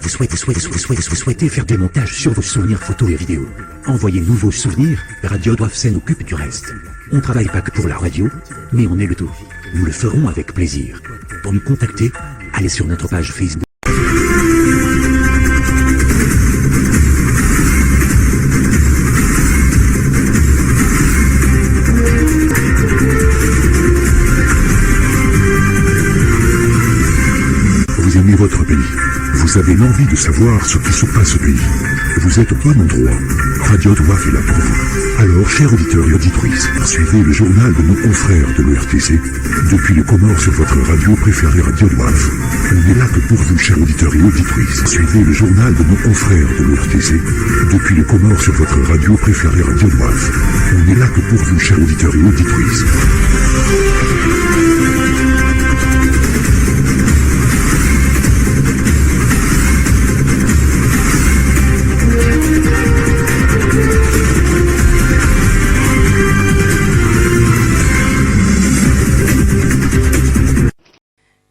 Vous souhaitez faire des montages sur vos souvenirs photos et vidéos. Envoyez-nous vos souvenirs, Radio Doif s'en occupe du reste. On travaille pas que pour la radio, mais on est le tout. Nous le ferons avec plaisir. Pour nous contacter, allez sur notre page Facebook. Vous aimez votre pays. Vous avez l'envie de savoir ce qui se passe au pays. Vous êtes au bon endroit. Radio Doif est là pour vous. Alors, chers auditeurs et auditrices, suivez le journal de nos confrères de l'ERTC. Depuis les Comores sur votre radio préférée Radio Doif. On est là que pour vous, chers auditeurs et auditrices. Suivez le journal de nos confrères de l'ERTC. Depuis les Comores sur votre radio préférée Radio Doif. On est là que pour vous, chers auditeurs et auditrices.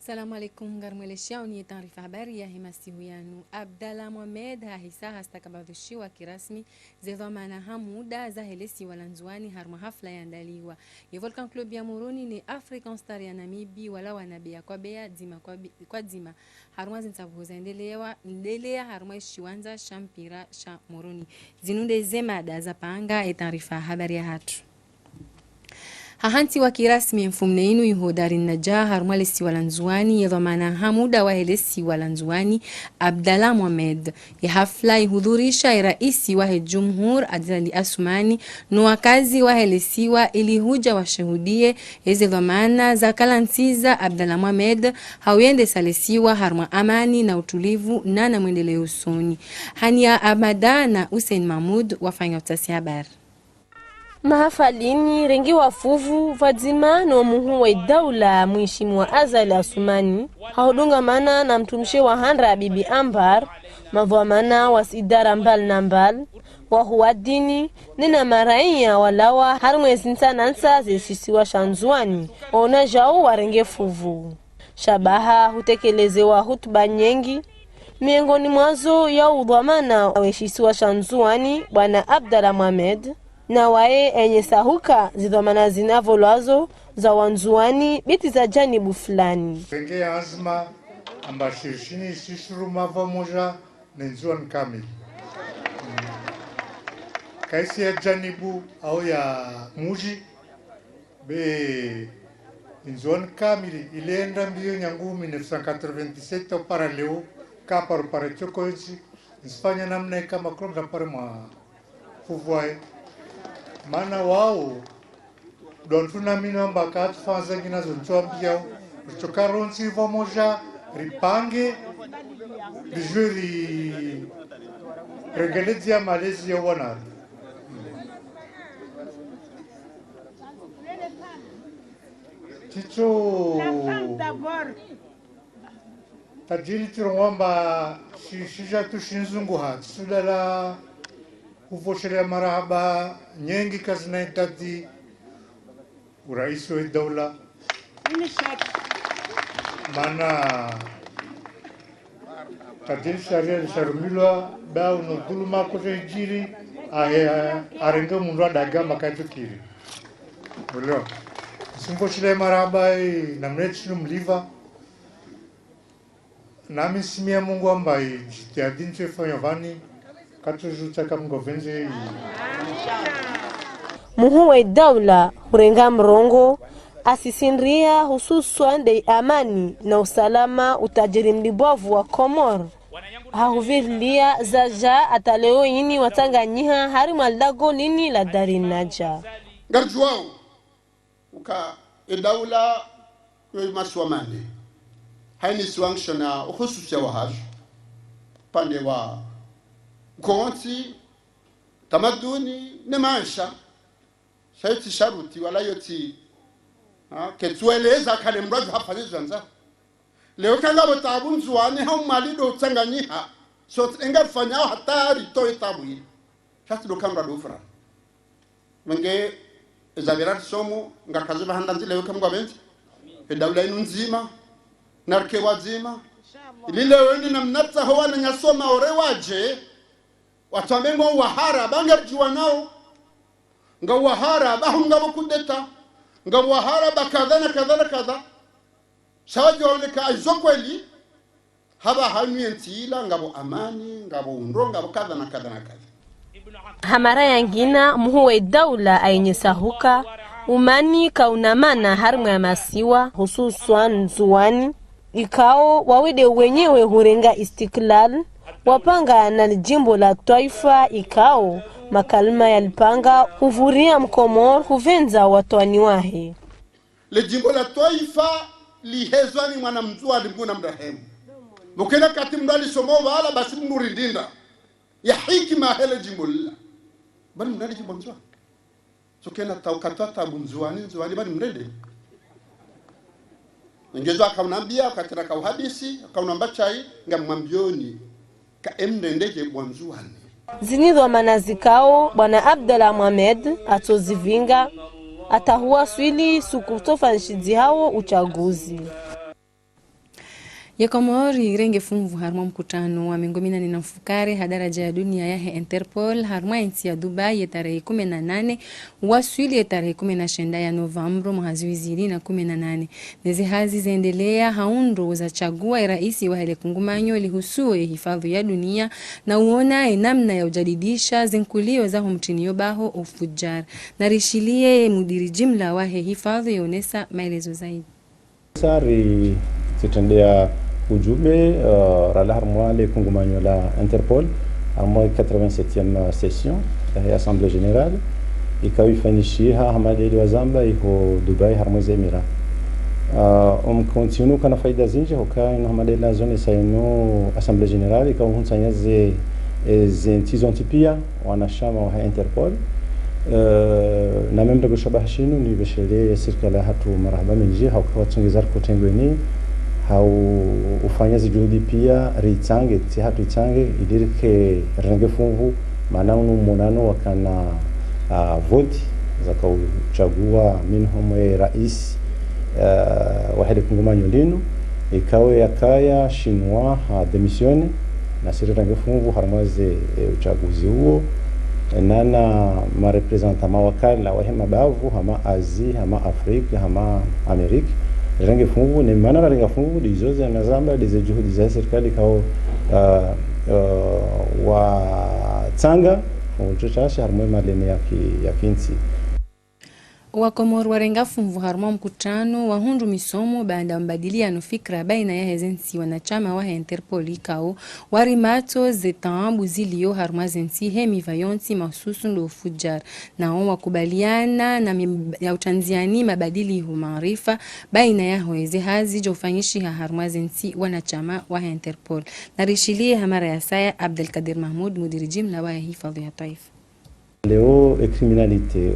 Assalamu alaikum garmweleshia ni taarifa habari ya himasihu yanu. Abdalla Mohamed hahisa hastakabadhishiwa kirasmi zedhamana hamuda za helesi walanzuani harma hafla yaandaliwa ya Volcan Club ya Moroni ni African Star ya Namibi wala wanabea kwa bea dima kwa dima harma zinsavuza endelea harma shiwanza shampira sha Moroni zinunde zemada za panga ya taarifa habari ya hatu. Hahanti wa kirasmi mfumneinu yuhodari najah harmalesi walanzuani ya dhamana hamuda wa helesi walanzuani Abdalla Mohamed ya hafla ihudhurisha ya raisi wa jumhur Adili Asumani na wakazi wa helesiwa ili huja washuhudie hizi dhamana za kalantiza Abdalla Mohamed hawende salesiwa harma amani na utulivu na mwendeleo usoni. Hania Amada na Hussein Mahmud wafanya utasi habari. Mahafalini rengi wafuvu vadzima na muhu wa daula mheshimiwa Adili Asumani haudunga mana na mtumshe wa Handra Bibi Ambar mavwamana wasidara mbal na mbal wa huwa dini nina maraia walawa harmwezi nsanansa zesisiwa shanzuani ona jao warenge fuvu shabaha hutekelezewa hutuba nyengi miongoni mwazo ya udhamana weshisiwa shanzuani bwana Abdalla Mohamed na wae enye sahuka zidhamana zinavolwazo za wanzuani biti za janibu fulani. Renge azma amba shirishini shishuruma vamoja nenzuani kamili. Kaisi ya janibu au ya muji be nenzuani kamili ilienda mbio nyangu 1997 para leo kaparo para chokoichi Espanya namna kama club na para ma fuvuai. Mana wao don tunamino ambaka tufanza ngina zonchambia chokaronsi vamoja ripange bijuri regelezia Malaysia wana ticho tajiri tiromba shija tushinzungu hat sudala kufoshelea marahaba nyengi kazi na itati uraisi wa daula mana tajiri sharia lisharumilwa bao no dhuluma kote jiri arenge mundu adaga makatukiri ulio simfoshelea marahaba na mnechinu mliva nami simia Mungu ambaye jitiadini chefanya vani muhu wa daula hurenga mrongo asisinria hususan de amani na usalama utajiri mlibovu wa Komor hahuvirlia zaja ataleo yini watanganyiha hari maldago nini la darinaja ngarjuao uka daula yo maswamani haini swangshana hususia wa haj pande wa konti tamaduni ne maisha shaiti sharuti wala yoti ketweleza kale mradu hapa zanza leo kanga botabu nzuani ha malido tsanganyiha so engafanya hatari to itabu hili shati dokanga dofra menge zabirat somo ngakaziba handanzi leo kamgwa benzi daula inu nzima narke wazima ilile wendi na mnatsa hawa na nyasoma orewaje watamengo wahara banga jiwa nao nga wahara bahunga wakudeta nga wahara bakadha na kadha na kadha shawaji waoneka aizo kweli haba hanu yentila ngabo amani ngabo unro ngabo kadha na kadha na kadha. Hamara yangina muhuwe daula ainyesahuka umani kaunamana harmu ya masiwa hususwan Nzuwani ikao wawide wenyewe hurenga istiklal wapanga na jimbo la Taifa ikao makalima yalipanga huvuria mkomor huvenza watwani wahe. Le jimbo la Taifa lihezwani mwana Mzuwani mguna mrahemu mukena kati mdali somo wala basi mnurindinda ya hikima hele jimbo lila bani mnali jimbo Nzuwani sokena taukatata Nzuwani bani mrende ngezo akaunambia akatira kauhadisi akaunamba chai ngamwambioni ka emndendeje Nzuwani zinidwa manazikao bwana Abdallah Mohamed atozivinga atahuwa swili sukutofa nshidzi hao uchaguzi. Yakomori renge funvu harma mkutano wa mengomina ni namfukare hadaraja ya dunia yahe Interpol harma inti ya Dubai ya tarehe 18 waswili ya tarehe 19 ya Novembro mhaziwizili na 18. Nezi hazi zaendelea haundo za chagua raisi wa hele kungumanyo lihusuwe hifadhi ya dunia na uona namna ya ujadidisha zenkulio za humtini yobaho ufujar. Narishilie mudiri jimla wahe hifadhi yonesa maelezo zaidi. Sari sitendea ujumbe rala harmoa le kungumanyo la Interpol harmoa 87e session ya Assemblée Générale ikawifanishiha hamadeli wa Zamba iko Dubai harmoa zemira continue kana faida zinje hoka ino hamadeli la zone saino Assemblée Générale ikawunsanya ze ntizon tipia wanashama wa Interpol na membre gushabashinu ni beshele serikali hatu marhaba minji hauka watsungizar kotengweni hau ufanyazi juhudi pia ritsange ti hatu itsange idirike renge fungu maana monano wakana vote za kuchagua minhum rais wa hele kungumanyo lino ikawe yakaya shinwa ha demisione na siri renge fungu harmaze uchaguzi huo nana ma representa mawakala wa hema bavu hama Azi hama Afrika hama Amerika rangi fungu ni maana rangi fungu dizoze na Zamba dize juhudi za serikali kao wa tsanga fungu chashi harmo malene ya kinsi Wakomoro warenga funvu harma mkutano wa hundu misomo baada mbadiliano fikra baina ya hezensi wanachama wa Interpol ikao warimato zetambu zilio harma zensi hemi vayonsi masusu ndo fujar na wakubaliana na ya utanziani mabadili maarifa baina ya hoeze hazi jofanyishi harma zensi wanachama wa Interpol. Narishilie hamara ya saya Abdelkadir Mahmoud mudiri jimla wa hifadhi ya Taifa. Leo criminalité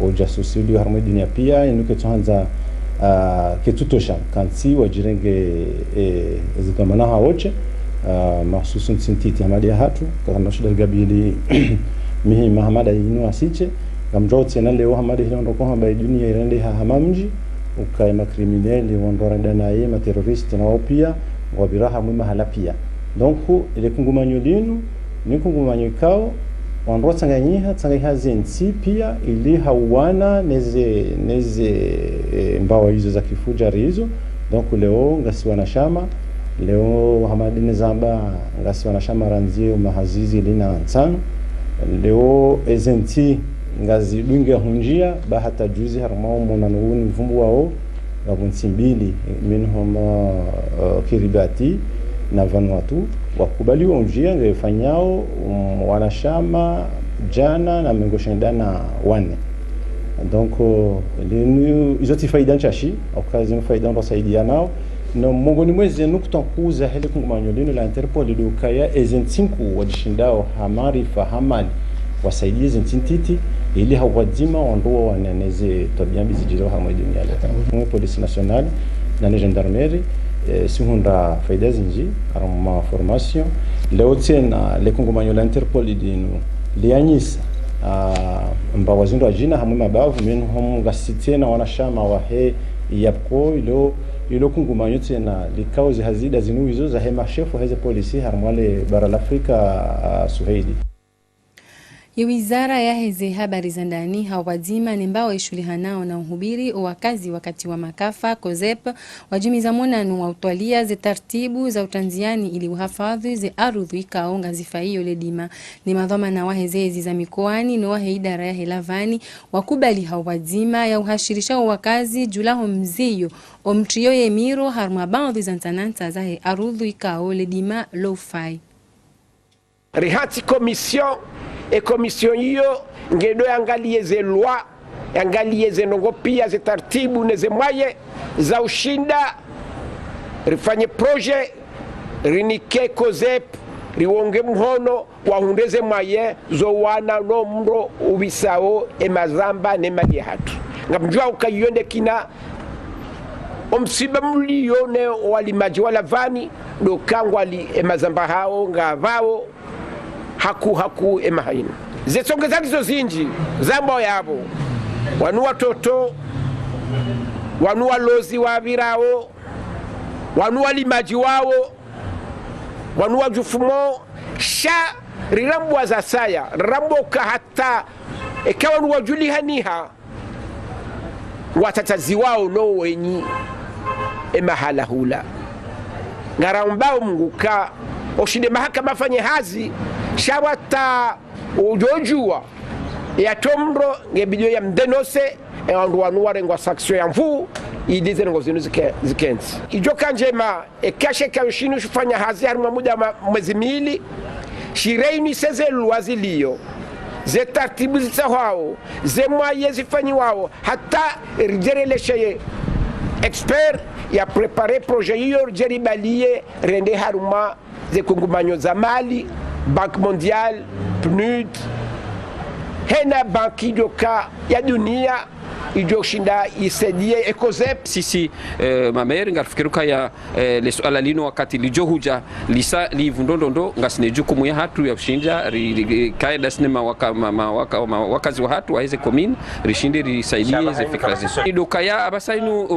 o jasusi ndio harmo dunia pia inuke tuanza ketutosha kansi wajirenge zitamana haoche mahsusun sintiti hamadi hatu kana shida gabili mihi mahamada inu asiche gamjotse na leo hamadi hindo kwa hamba dunia irende hamamji ukai makriminali wondoranda naye ma terroriste na pia wabiraha mu mahala pia donc ile kungumanyo linu ni kungumanyo kao wanro tsanganyiha zensi pia ili hawana neze mbawa hizo za kifuja hizo donc leo ngasi wanashama leo hamadini Zamba ngasi wanashama ranzio mahazizi lina nsano leo ezenti ngazi dunge hunjia bahata juzi harmao monanuni mvumbu wao gabunsi mbili minhum Kiribati na Vanuatu wakubaliwa unjia ngefanyao wanashama jana na mengoshendana wane donc linu izoti faida nchashi okazi faida ndo saidia nao no mongoni mweze nukta kuza hele kungumanyo linu la Interpol lidukaya ezentinku wajishindao hamari fahamali wasaidia zentintiti ili hawadzima wandoa waneneze tabiambi zijiro hamwe dunia leo police nationale na gendarmerie sihunda faida zinji arma formation leo tena le kungumanyo la Interpol dinu lianyisa mbawazindo ajina hamwe mabavu minhum gasitena wanashama wahe yapko ilo ilo kungumanyo tena likao zihazida zinuizo za hema shefu heze polisi harmwale bara la Afrika Suhaili. Wizara ya heze habari za ndani hawazima nembao ishulihanao na uhubiri wakazi wakati wa makafa COSEP wajimiza monano wa utwalia ze tartibu za utanziani ili uhafadhi ze arudhi kaonga zifaiyo ledima ni madhoma na wahezezi za mikoani no wahe idara ya helavani wakubali hawazima ya uhashirisha wakazi julaho mziyo omtrio yemiro harma baadhi za ntananta za he arudhi kao ledima lo-fi. Rihati komision e komision hiyo ngedo yangalie ze loi yangalie ze nongo pia ze taratibu na ze mwaye za ushinda rifanye projet rinike COSEP riwonge mhono wahundeze mwaye zo wana no mro ubisao emazamba ne mali hatu ngamjua ukayonde kina omsiba mlione walimaji wala vani do kangwali emazamba hao ngavao haku emahaina zesonge zakizo zinji zambo yabo wanu watoto wanu walozi wabirao wanu walimaji wao wanu wajufumo sha rirambwa za saya ramboka hata ekawa wanu wajulihaniha watatazi wao no wenyi emahala hula ngarambao mnguka oshinde mahakama fanye hazi shawata ujojua ya tomro ngebidio ya mdenose wandu wanuware ngwa saksio ya mfu idize ngo zinu zikenzi ijoka njema ekashe kawishinu shufanya hazi haruma muda mwezi miili shireini seze luwaziliyo ze tartibu zitahao ze mwaye zifanyi wao hata rijerelesheye expert ya prepare projet hiyo jeribalie rende haruma ze kungumanyo za mali Banque Mondiale, PNUD, hena banki doka ya dunia ijoshinda isedie COSEP. Sisi mameri ngarifikiruka ya lesuala lino wakati lijohuja lisa livundondo ngasine jukumu ya hatu ya kushinja kaida sinema wakazi wa hatu waheze komini rishinde risaidie ze fikra ziso idoka ya abasainu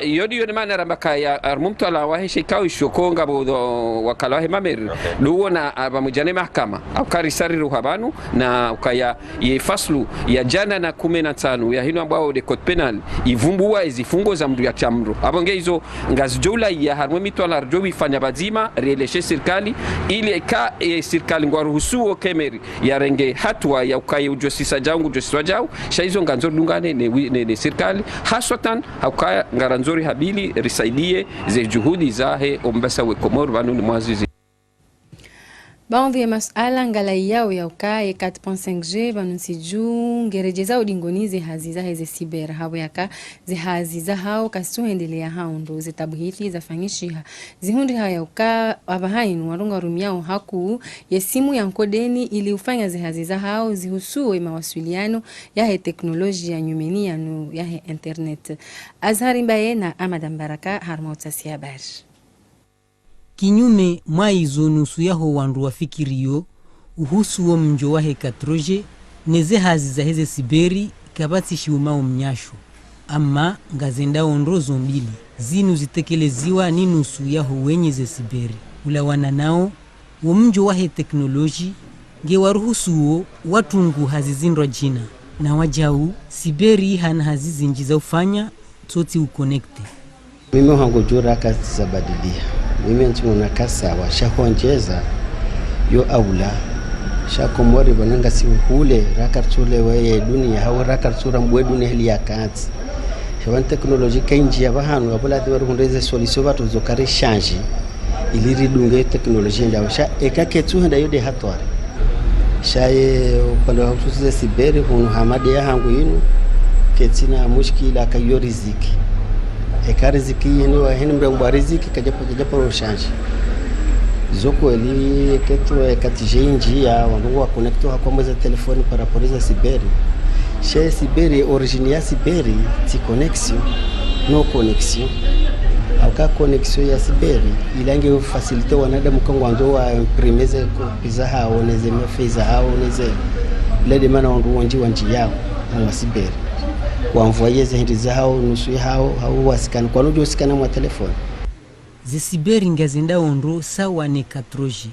yodi yone mana rambaka ya armumtu ala wahishe kawi shokonga bodo wakala wahe mameri luona abamujane mahakama au karisari ruhabanu na ukaya yefaslu ya jana na 15 ya hino ambao de code penal ivumbua izifungo za mdu ya chamro abonge hizo ngazijola ya harmwe mitwala rjobi fanya bazima releshe serikali ili ka serikali ngwaruhusu kemeri ya renge hatua ya ukaye ujosisa jangu ujosiswa jau shaizo nganzo dungane ne serikali haswatan ukaya ngaranzori habili risaidie ze juhudi zahe ombasa we Komoro banu ni mwazizi. Baadhi ya masuala ngalai yao ya ukaye 4.5G banunsiju ngerejeza udingonize haziza heze siber hawe yaka ze haziza hao kasuhendelea hao ndo zitabuhiti zafanyishiha zihundi haya uka abahainu warunga rumiao haku yesimu ya nkodeni ili ufanya ze haziza hao zihusuwe mawasiliano yahe teknolojia nyumeni yanu yahe internet. Azhari Mbaye na Amadan Baraka harmautasi habari. Kinyume mwaizo nusu yaho wandu wafikiriyo uhusu wa mjo wahe katroje neze hazi za heze siberi kabati shiumao mnyasho ama ngazenda ondrozo mbili zinu zitekeleziwa ni nusu yaho wenye ze siberi ulawana nao wa mjo wahe teknoloji nge waruhusuo watungu hazizindwa jina na wajau siberi hana hazizinjiza ufanya toti ukonekte. Mimi hango jura kasi zabadilia mimi nchimona kasawa shahonjeza yo aula shakomori bananga si hule rakartule waye dunia hawa rakartura mbwe dunia hili ya kazi shawan teknoloji kainji ya bahanu abula tiwaru hundeze solution batu zokari change iliri dunge teknoloji nda sha ekake tu henda yode hatware shaye upande wa husuze siberi hunu hamadi ya hangu yinu ketina mushkila kayo riziki ekariziki yenu wa henu mbwa riziki kajapo roshanji zoko eli ketu ekatije njia wangu wa connecto ha kwa mweza telefoni para poliza siberi she siberi origine ya siberi ti connexion no connexion aka connexion ya siberi ilange facilite wanadamu kangwanzo wa imprimeze pizza hao neze mefeza hao neze lede mana wangu wanji yao na siberi waenvoyer hindi zao nusu hao hao wasikana kwa ndio wasikana mwa telefoni zesiberi ngazenda ondro sawa ne 4G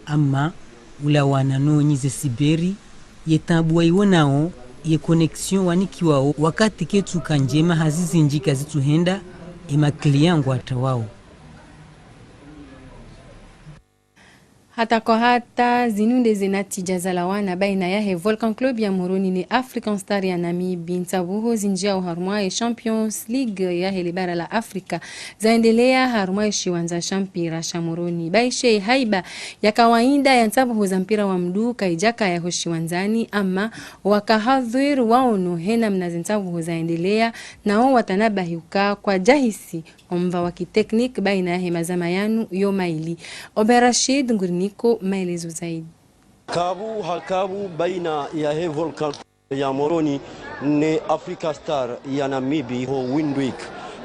ama ula wananonyi zesiberi yetabwa iwonao ye connexion wanikiwao wakati ketu kanjema hazizinjika zituhenda ema kliyangu atawao. Hata kwa hata zinunde zinatija za lawana baina yahe Volcan Club ya Moroni ni African Star ya Namibia ntabuho zinjia uharumwa ya Champions League ya helibara la Afrika zaendelea harumwa ya shiwanza shampira sha Moroni baishe haiba ya kawaida ya ntabuho za mpira wa mdu kaijaka ya hoshiwanzani ama wakahadhir waono hena mnazintabuho zaendelea na o watanabahiuka kwa jahisi omva wakiteknik baina yahe mazamayanu yomaili Oberashid Nguriniko maelezo zaidi. Kabu hakabu baina ya Volcan ya Moroni ne Africa Star ya Namibia ho Windweek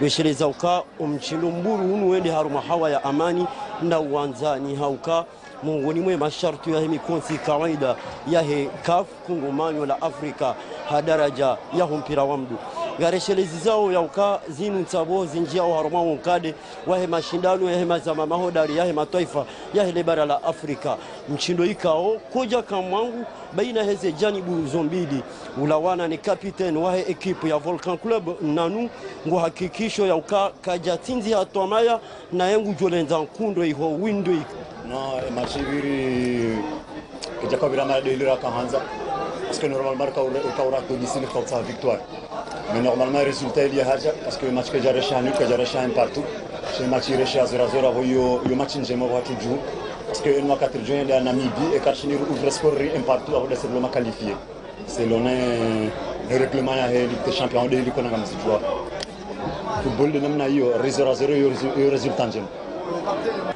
besheleza uka umchindo mburu unu wende haruma hawa ya amani na uwanzani hauka mungoni mwe masharti ya mikonsi kawaida ya CAF kungumanyo la Afrika hadaraja ya mpira wa mdu gareshelezi zao ya uka zinu nsabo zinjia uharuma unkade wahe mashindano ya mazama mahodari ya mataifa ya bara la Afrika mchindo ikao koja kamwangu baina heze janibu zombili ulawana ni kapiten wahe ekipu ya Volcan Club nanu ngo hakikisho ya uka kajatinzi hatomaya na yengu jolenza nkundo iho Windweek na machibiri ijakabira madelira kahanza parce que normalement ka aura conditionné pour sa victoire mais normalement le résultat il y a haja parce que le match que j'ai reçu un partout c'est match reçu à 0-0 yo match njema wa tuju parce que une 4 juin de Namibie et Kachini ouvre score un partout avant de se qualifier c'est le règlement ya Ligue des Champions de Ligue konanga msijua football de namna hiyo 0-0 yo résultat njema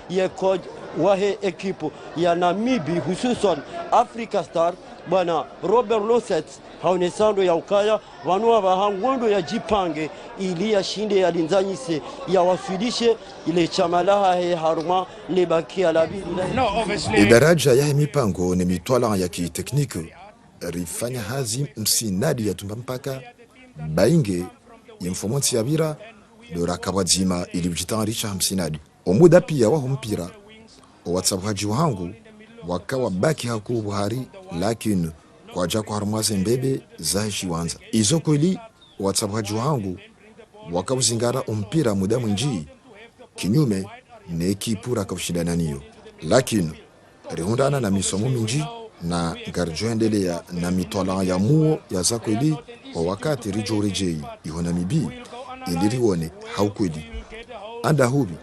ye coach wahe ekipu ya Namibia hususan Africa Star bwana Robert Losset haonesando ya ukaya wanua bahangondo ya jipange ili ya shinde ya linzanyise ya wasudishe ile chamalaha haruma lebakia labi idaraja ya mipango ni mitwala ya kitekniki rifanya hazi msinadi ya tumpampaka bainge yimfomonsi ya bira dora kabadzima ili bujitarisha msinadi omuda pia wa mpira watsabuhaji wangu wakawa baki haku Buhari lakini kwa jako harumwaze mbebe za shiwanza izo kweli watsabuhaji wangu wakawuzingara umpira muda mwinji kinyume ne ekipura kawushindana niyo lakini rihundana na misomo minji na ngarjoendelea na mitwala ya muo ya za kweli wa wakati rijo rejei iho Namibia iliriwone haukweli anda hubi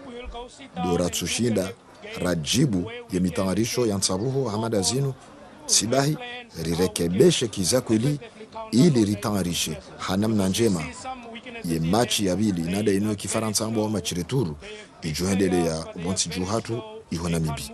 dora tsushinda rajibu ya mitayarisho ya nsabuho Hamada Zinu silahi rirekebeshe kizakweli ili ritayarishe hanamna njema ye machi ya bili nada ino kifaransa ambo wa machireturu ijuhendele ya bonsi juhatu iho Namibia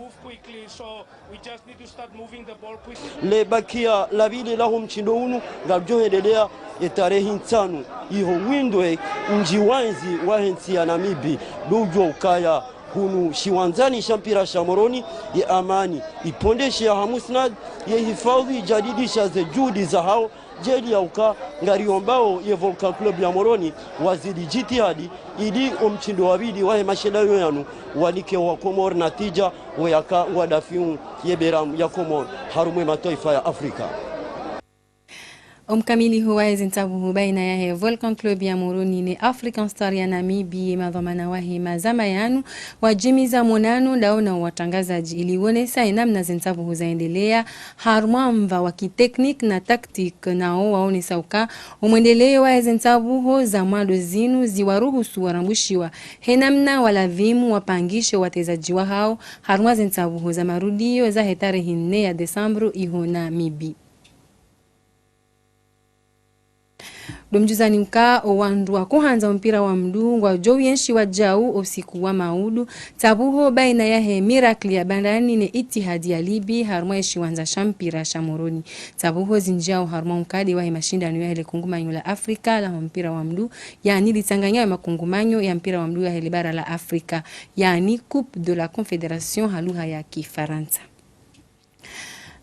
le bakia la bili lahum mchindo unu ngajohendelea ya tarehe 5 iho Windweek njiwanzi wa hensi ya Namibia dujo ukaya hunu shiwanzani shampira shamoroni ya amani ipondeshe ya hamusnad ya hifadhi jadidisha ze judi za hao jeli ya uka ngariombao ya Volcan Club ya Moroni wazidi jitihadi ili omchindo wabidi wahe mashindano yanu walike wa Komor natija wayaka wadafiu yeberamu ya Komor harumwe mataifa ya Afrika. Omkamili huwa zintabuhu baina yahe Volcan Club ya Moroni ni African Star ya Namibia madhamana wahi mazamayanu wajimiza monano daona watangazaji iliwonesa inamna zintabuhu zaendelea harumwa wakiteknik na taktik nao waonesa uka umwendeleo wa zintabuhu za mwado zinu ziwaruhusu warambushiwa henamna walavimu wapangishe watezaji wa hao harumwa zintabuhu za marudio za tarehe 4 ya Desambru iho Namibia. Domjuzani mka owandu wa kuhanza mpira wa mdu wa jowienshi wa jau usiku wa maudu tabuho baina yahe Miracle ya bandani ne Itihadi ya Libi harumwa yeshiwanza shampira shamoroni tabuho zinjao harumwa mkadi wa mashindano ya hele kungumanyo la Afrika la mpira wa mdu yani litanganya ya makungumanyo ya mpira wa mdu ya hele bara la Afrika yani Coupe de la Confédération haluha ya Kifaransa.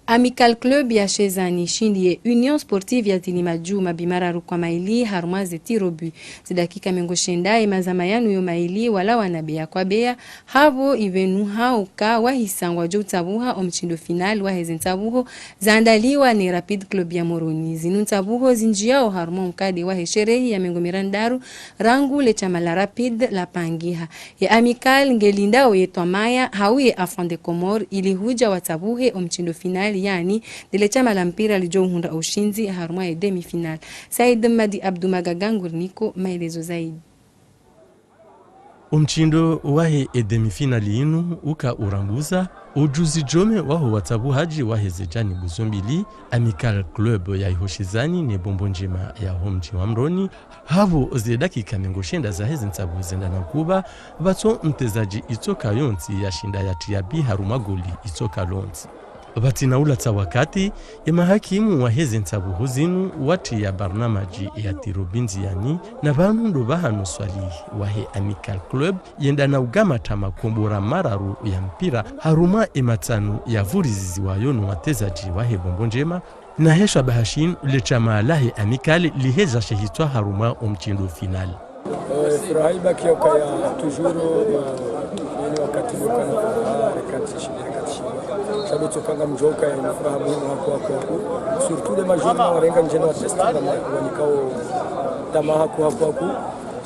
Amical Club ya Shezani shindi ye Union Sportive ya Tilimaju mabimara rukwa maili haruma zeti robu. Zidakika mengo shendai mazamayanu yo maili wala wanabea kwa bea. Havo ivenu hauka wahisangwa jo tabuha omchindo final wahezintabuho zaandaliwa ni Rapid Club ya Moroni. Zinuntabuho zinjiao haruma mkade wahesherehi ya mengo mirandaru rangu le chamala Rapid la pangiha. Ya Amical ngelindao ye Tomaya hawi ye Afande Komor ili huja watabuhe omchindo final yani dile chama la mpira lijohunda ushinzi haruma ya demi final. Said Madi Abdumagagangur Niko maelezo zaidi. Umchindo wahe demi finali inu uka uranguza ujuzi jome waho watabu haji wahe zejani buzombili Amical Club ya Ihoshizani ni bombo njema ya homji wa Mroni havo zedaki kamengo shenda za hezi ntabu zenda na kuba bato mtezaji itoka yonti ya shinda ya tiabi haruma goli itoka lonti batina ulata wakati ya mahakimu wa hezi ntabu huzinu wati ya barnamaji ya tirobinzi yani na banu ndo bahano swali wahe Amical Club yenda na ugama tama kumbura mararu ya mpira haruma ematanu ya vurizizi wa yono watezaji wahe bombo njema na hesha bahashin lechama lahe Amical liheza shehitwa haruma omchindo final. Furahiba kiyoka ya tujuru ni wakati luka na rekati shilia sababu tukanga mjoka ya furaha muhimu hapo surtout les majeurs warenga njeno test na wanikao tamaha hapo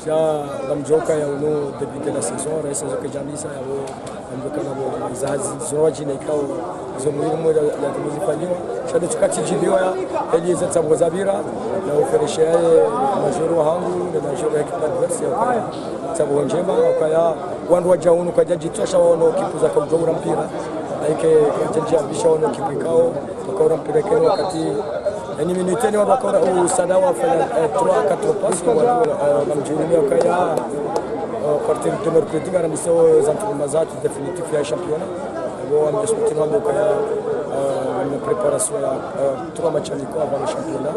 ja mjoka ya uno début la saison resa zoke jamisa ya mjoka na wazazi zoji na ikao zo muhimu ya kumzifanywa sababu tukatijiliwa ya eliza tabozabira na uferesha majeurs wangu na majeurs ya kipadverse ya sababu njema kwa wandu wajaunu kwa jitosha waono kipuza kwa ujumla mpira like kwa bishaona kipikao tukaona mpira kile wakati yani miniteni wakaona usada wafanya 3-4 passes kwa mjini kaya partir de mercredi ngara miso za mazati definitif ya championnat bo amesukutana kaya na preparation ya 3 matchs kwa avant le championnat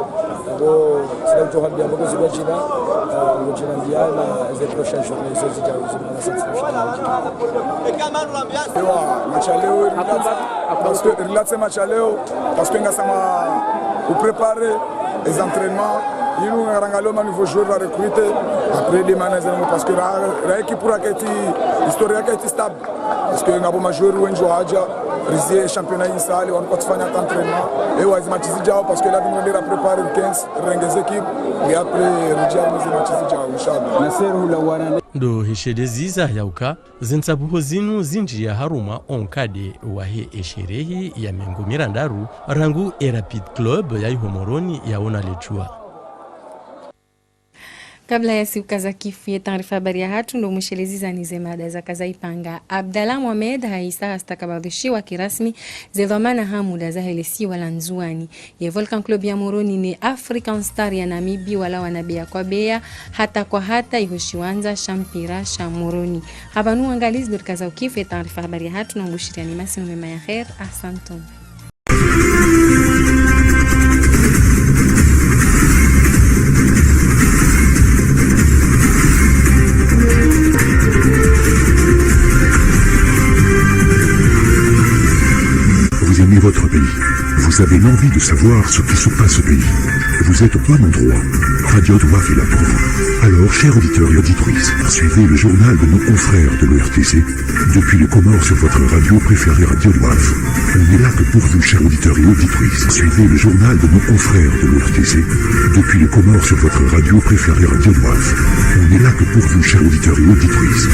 bo sila jo habia mbogo zile jina mjina ndiana les prochaines journées zo zijazo na satisfaction machaleo parce que relaxer machaleo parce que ngasama pour préparer les entraînements il nous rangalo ma nouveau joueur va recruter après des managers parce que la équipe pour aketi historia aketi stable parce que ngabo majeur wenjo haja rizie championnat insali on peut faire un entraînement et wazi match zijao parce que là nous devons préparer 15 rengez équipe et après rejia nous match zijao inshallah naseru la wana ndo hishedeziza yauka zinsabuho zinu zinji ya haruma onkade wahe esherehi ya mengo mirandaru rangu Rapid Club ya Ihomoroni yaona lechua. Kabla ya siku za kifu ya taarifa habari ya hatu ndo mwishelezi nize mada za kaza ipanga. Abdallah Mohamed haisa hastakabadhishiwa kirasmi zedhamana hamuda za helesi wala nzuani. Ye Volcan Club ya Moroni ni African Star ya Namibi wala wanabia kwa bea hata kwa hata ihoshiwanza shampira sha Moroni. Habanu angalizi ndo kaza ukifu ya taarifa habari ya hatu na ngushiriani masi numema ya khair. Ahsantum. Vous aimez votre pays, vous avez l'envie de savoir ce qui se passe au pays. Vous êtes au bon endroit. Radio Douaf est là pour vous. Alors, chers auditeurs et auditrices, suivez le journal de nos confrères de l'ERTC depuis les Comores sur votre radio préférée Radio Douaf. On est là que pour vous, chers auditeurs et auditrices. Suivez le journal de nos confrères de l'ERTC depuis les Comores sur votre radio préférée Radio Douaf. On est là que pour vous, chers auditeurs et auditrices.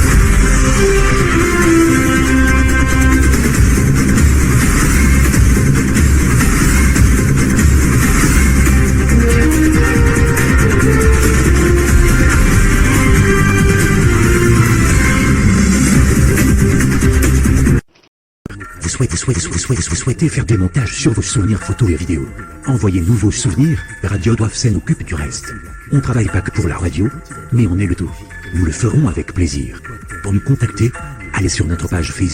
Vous souhaitez faire des montages sur vos souvenirs photos et vidéos. Envoyez-nous vos souvenirs, Radio Douaf s'en occupe du reste. On ne travaille pas que pour la radio, mais on est le tout. Nous le ferons avec plaisir. Pour nous contacter, allez sur notre page Facebook.